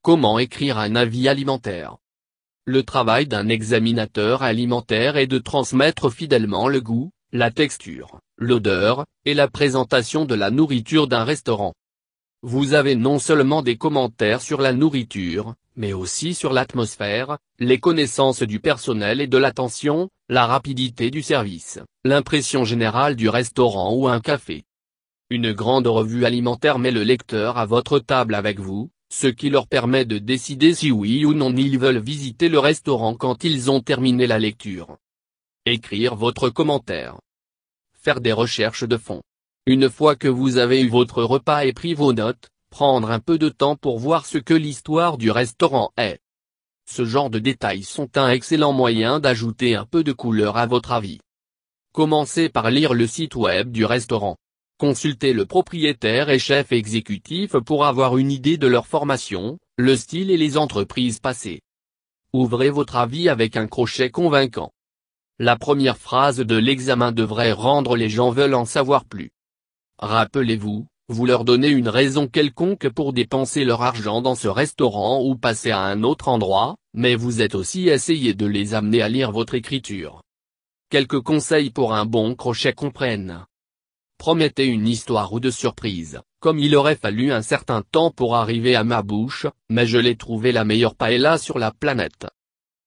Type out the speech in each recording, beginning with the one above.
Comment écrire un avis alimentaire? Le travail d'un examinateur alimentaire est de transmettre fidèlement le goût, la texture, l'odeur, et la présentation de la nourriture d'un restaurant. Vous avez non seulement des commentaires sur la nourriture, mais aussi sur l'atmosphère, les connaissances du personnel et de l'attention, la rapidité du service, l'impression générale du restaurant ou un café. Une grande revue alimentaire met le lecteur à votre table avec vous, ce qui leur permet de décider si oui ou non ils veulent visiter le restaurant quand ils ont terminé la lecture. Écrire votre commentaire. Faire des recherches de fond. Une fois que vous avez eu votre repas et pris vos notes, prendre un peu de temps pour voir ce que l'histoire du restaurant est. Ce genre de détails sont un excellent moyen d'ajouter un peu de couleur à votre avis. Commencez par lire le site web du restaurant. Consultez le propriétaire et chef exécutif pour avoir une idée de leur formation, le style et les entreprises passées. Ouvrez votre avis avec un crochet convaincant. La première phrase de l'examen devrait rendre les gens veulent en savoir plus. Rappelez-vous, vous leur donnez une raison quelconque pour dépenser leur argent dans ce restaurant ou passer à un autre endroit, mais vous êtes aussi essayé de les amener à lire votre écriture. Quelques conseils pour un bon crochet comprennent. Promettez une histoire ou de surprise, comme il aurait fallu un certain temps pour arriver à ma bouche, mais je l'ai trouvé la meilleure paella sur la planète.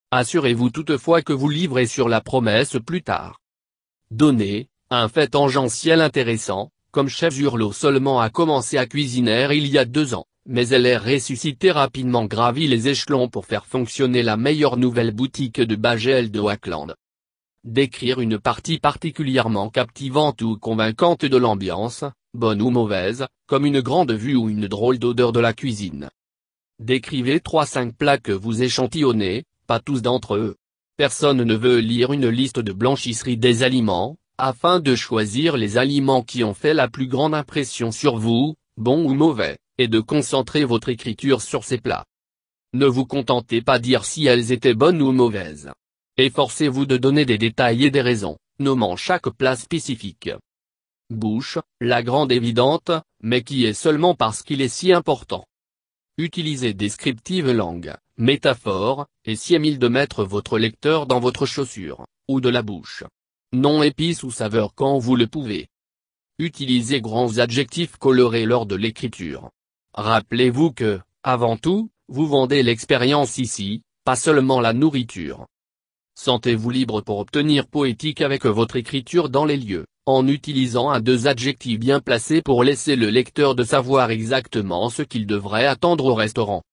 Assurez-vous toutefois que vous livrez sur la promesse plus tard. Donnez un fait tangentiel intéressant, comme Chef Hurlo seulement a commencé à cuisiner il y a 2 ans, mais elle est ressuscitée rapidement gravi les échelons pour faire fonctionner la meilleure nouvelle boutique de bagel de Auckland. Décrire une partie particulièrement captivante ou convaincante de l'ambiance, bonne ou mauvaise, comme une grande vue ou une drôle d'odeur de la cuisine. Décrivez 3-5 plats que vous échantillonnez, pas tous d'entre eux. Personne ne veut lire une liste de blanchisserie des aliments, afin de choisir les aliments qui ont fait la plus grande impression sur vous, bons ou mauvais, et de concentrer votre écriture sur ces plats. Ne vous contentez pas de dire si elles étaient bonnes ou mauvaises. Efforcez-vous de donner des détails et des raisons, nommant chaque plat spécifique. Bouche, la grande évidente, mais qui est seulement parce qu'il est si important. Utilisez descriptive langue, métaphores, et siémile de mettre votre lecteur dans votre chaussure, ou de la bouche. Non épices ou saveurs quand vous le pouvez. Utilisez grands adjectifs colorés lors de l'écriture. Rappelez-vous que, avant tout, vous vendez l'expérience ici, pas seulement la nourriture. Sentez-vous libre pour obtenir poétique avec votre écriture dans les lieux, en utilisant 1-2 adjectifs bien placés pour laisser le lecteur de savoir exactement ce qu'il devrait attendre au restaurant.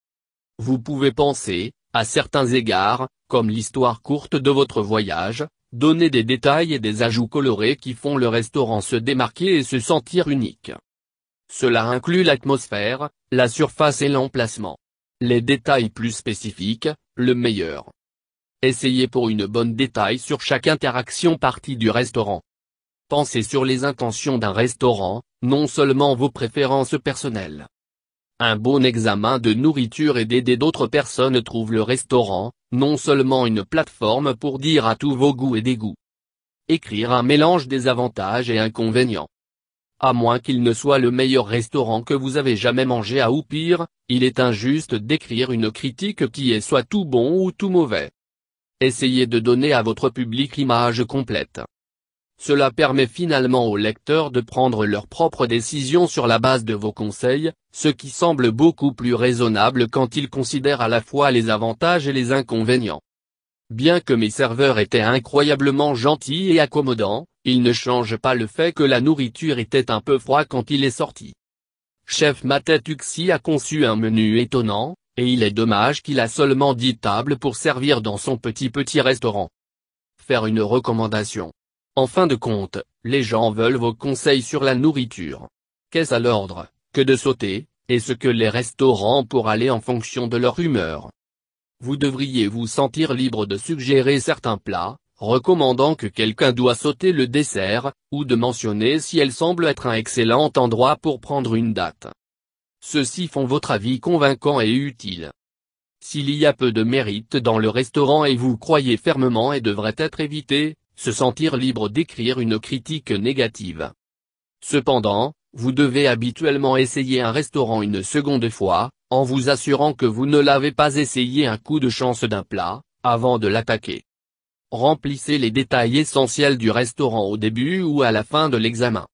Vous pouvez penser, à certains égards, comme l'histoire courte de votre voyage, donner des détails et des ajouts colorés qui font le restaurant se démarquer et se sentir unique. Cela inclut l'atmosphère, la surface et l'emplacement. Les détails plus spécifiques, le meilleur. Essayez pour une bonne détail sur chaque interaction partie du restaurant. Pensez sur les intentions d'un restaurant, non seulement vos préférences personnelles. Un bon examen de nourriture et d'aider d'autres personnes trouve le restaurant, non seulement une plateforme pour dire à tous vos goûts et dégoûts. Écrire un mélange des avantages et inconvénients. À moins qu'il ne soit le meilleur restaurant que vous avez jamais mangé ou pire, il est injuste d'écrire une critique qui est soit tout bon ou tout mauvais. Essayez de donner à votre public l'image complète. Cela permet finalement aux lecteurs de prendre leurs propres décisions sur la base de vos conseils, ce qui semble beaucoup plus raisonnable quand ils considèrent à la fois les avantages et les inconvénients. Bien que mes serveurs étaient incroyablement gentils et accommodants, ils ne changent pas le fait que la nourriture était un peu froide quand il est sorti. Chef Matatuxi a conçu un menu étonnant, et il est dommage qu'il a seulement 10 tables pour servir dans son petit restaurant. Faire une recommandation. En fin de compte, les gens veulent vos conseils sur la nourriture. Qu'est-ce à l'ordre, que de sauter, et ce que les restaurants pour aller en fonction de leur humeur. Vous devriez vous sentir libre de suggérer certains plats, recommandant que quelqu'un doit sauter le dessert, ou de mentionner si elle semble être un excellent endroit pour prendre une date. Ceux-ci font votre avis convaincant et utile. S'il y a peu de mérite dans le restaurant et vous croyez fermement et devrait être évité, se sentir libre d'écrire une critique négative. Cependant, vous devez habituellement essayer un restaurant une seconde fois, en vous assurant que vous ne l'avez pas essayé un coup de chance d'un plat, avant de l'attaquer. Remplissez les détails essentiels du restaurant au début ou à la fin de l'examen.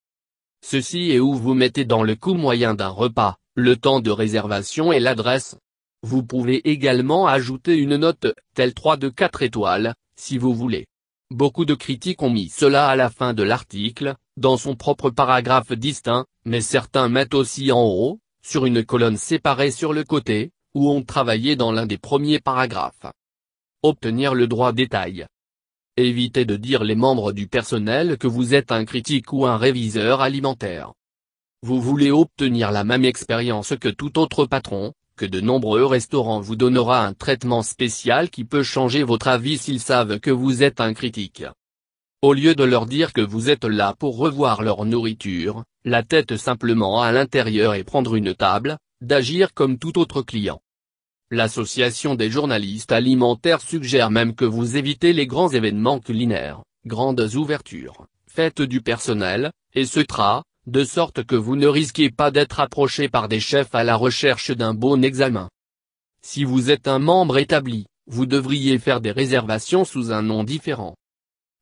Ceci est où vous mettez dans le coût moyen d'un repas, le temps de réservation et l'adresse. Vous pouvez également ajouter une note, telle 3 de 4 étoiles, si vous voulez. Beaucoup de critiques ont mis cela à la fin de l'article, dans son propre paragraphe distinct, mais certains mettent aussi en haut, sur une colonne séparée sur le côté, ou ont travaillé dans l'un des premiers paragraphes. Obtenir le droit détail. Évitez de dire les membres du personnel que vous êtes un critique ou un réviseur alimentaire. Vous voulez obtenir la même expérience que tout autre patron, que de nombreux restaurants vous donnera un traitement spécial qui peut changer votre avis s'ils savent que vous êtes un critique. Au lieu de leur dire que vous êtes là pour revoir leur nourriture, la tête simplement à l'intérieur et prendre une table, d'agir comme tout autre client. L'Association des journalistes alimentaires suggère même que vous évitez les grands événements culinaires, grandes ouvertures, fêtes du personnel, etc., de sorte que vous ne risquez pas d'être approché par des chefs à la recherche d'un bon examen. Si vous êtes un membre établi, vous devriez faire des réservations sous un nom différent.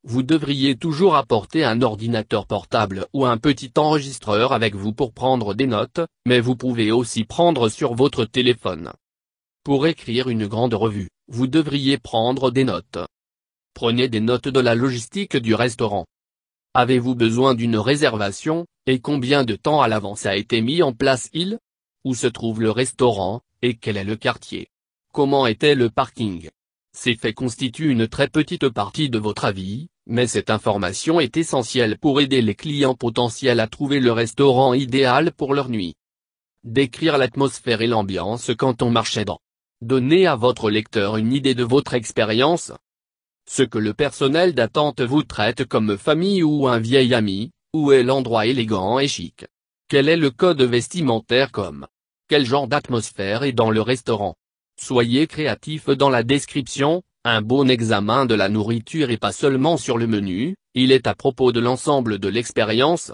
Vous devriez toujours apporter un ordinateur portable ou un petit enregistreur avec vous pour prendre des notes, mais vous pouvez aussi prendre sur votre téléphone. Pour écrire une grande revue, vous devriez prendre des notes. Prenez des notes de la logistique du restaurant. Avez-vous besoin d'une réservation, et combien de temps à l'avance a été mis en place il? Où se trouve le restaurant, et quel est le quartier? Comment était le parking? Ces faits constituent une très petite partie de votre avis, mais cette information est essentielle pour aider les clients potentiels à trouver le restaurant idéal pour leur nuit. Décrire l'atmosphère et l'ambiance quand on marchait dans. Donnez à votre lecteur une idée de votre expérience. Ce que le personnel d'attente vous traite comme famille ou un vieil ami, où est l'endroit élégant et chic? Quel est le code vestimentaire comme? Quel genre d'atmosphère est dans le restaurant? Soyez créatif dans la description, un bon examen de la nourriture et pas seulement sur le menu, il est à propos de l'ensemble de l'expérience.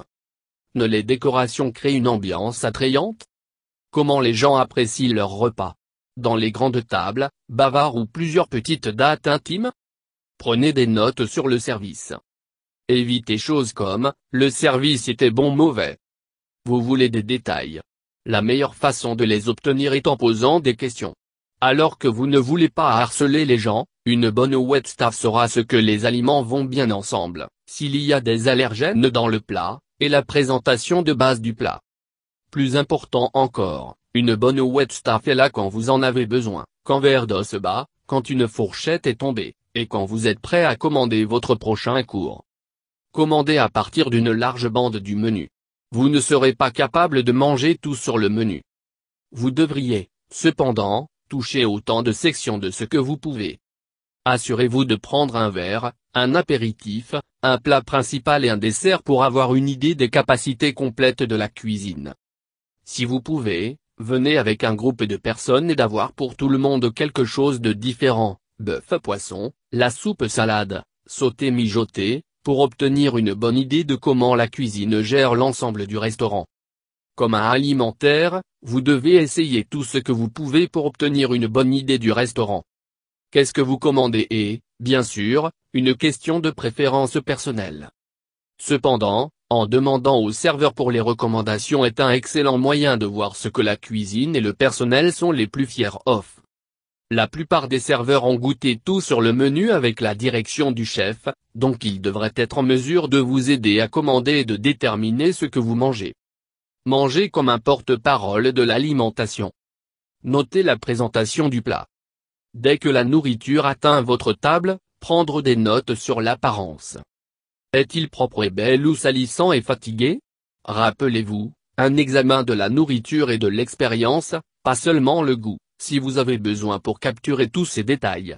Ne les décorations créent une ambiance attrayante? Comment les gens apprécient leur repas? Dans les grandes tables, bavards ou plusieurs petites dates intimes? Prenez des notes sur le service. Évitez choses comme, le service était bon mauvais. Vous voulez des détails. La meilleure façon de les obtenir est en posant des questions. Alors que vous ne voulez pas harceler les gens, une bonne waitstaff saura ce que les aliments vont bien ensemble, s'il y a des allergènes dans le plat, et la présentation de base du plat. Plus important encore, une bonne waitstaff est là quand vous en avez besoin, quand verre d'eau se bat, quand une fourchette est tombée, et quand vous êtes prêt à commander votre prochain cours. Commandez à partir d'une large bande du menu. Vous ne serez pas capable de manger tout sur le menu. Vous devriez, cependant, toucher autant de sections de ce que vous pouvez. Assurez-vous de prendre un verre, un apéritif, un plat principal et un dessert pour avoir une idée des capacités complètes de la cuisine. Si vous pouvez, venez avec un groupe de personnes et d'avoir pour tout le monde quelque chose de différent, bœuf poisson, la soupe salade, sauté mijoté, pour obtenir une bonne idée de comment la cuisine gère l'ensemble du restaurant. Comme un alimentaire, vous devez essayer tout ce que vous pouvez pour obtenir une bonne idée du restaurant. Qu'est-ce que vous commandez est, bien sûr, une question de préférence personnelle. Cependant, en demandant au serveur pour les recommandations est un excellent moyen de voir ce que la cuisine et le personnel sont les plus fiers of. La plupart des serveurs ont goûté tout sur le menu avec la direction du chef, donc ils devraient être en mesure de vous aider à commander et de déterminer ce que vous mangez. Mangez comme un porte-parole de l'alimentation. Notez la présentation du plat. Dès que la nourriture atteint votre table, prendre des notes sur l'apparence. Est-il propre et bel ou salissant et fatigué? Rappelez-vous, un examen de la nourriture et de l'expérience, pas seulement le goût, si vous avez besoin pour capturer tous ces détails.